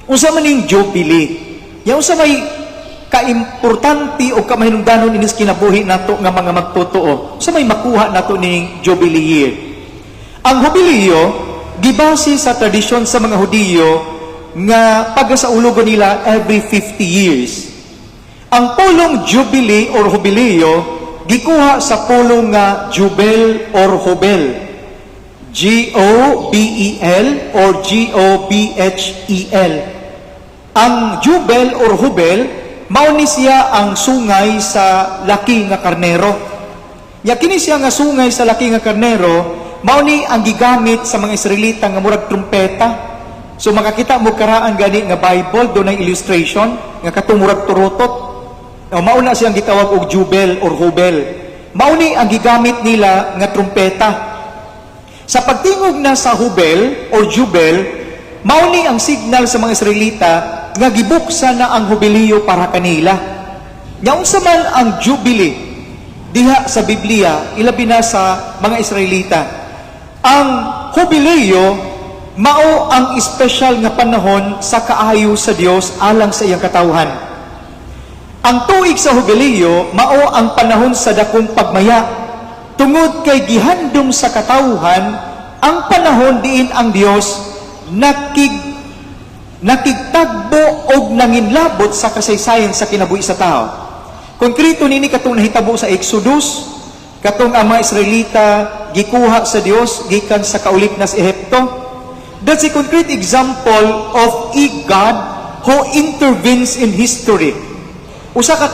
Unsa man ning Jubilee? Yang unsa may kaimportante o kamahinungdanon inis kinabuhi nato nga mga magtotoo. Unsa may makuha nato ning Jubilee year? Ang Jubileo gibase sa tradisyon sa mga Hudiyo nga pagasaulugon nila every 50 years. Ang pulong Jubilee or Jubileo gikuha sa pulong nga Jubel or Hobel. G-O-B-E-L or G-O-B-H-E-L. Ang Jubel or Hubel, mao ni siya ang sungay sa laki nga karnero. Ya kini siya nga sungay sa laki nga karnero, mao ni ang gigamit sa mga Israelita nga murag trumpeta. So makakita mo karaan gani nga Bible do na illustration nga katong murag turutot. Mao na siyang gitawag og Jubel or Hubel. Mao ni ang gigamit nila nga trumpeta. Sa pagtingog na sa Hubel or Jubel, mao ni ang signal sa mga Israelita nga gibuksan na ang Jubileo para kanila. Nya unsa man ang Jubilee diha sa Biblia, ilabi na sa mga Israelita. Ang Jubileo mao ang espesyal nga panahon sa kaayo sa Dios alang sa iyang katawhan. Ang tuig sa Jubileo mao ang panahon sa dakong pagmaya. Tungod kay gihandom sa katawhan, ang panahon diin ang Dios nakigtagbo og nanginlabot sa kasaysayan sa kinabuhi sa tao. Konkreto nini katong nahitabo sa Exodus, katong ang mga Israelita gikuha sa Dios gikan sa kaulip na sa Ehipto. That's a concrete example of a God who intervenes in history. Usa ka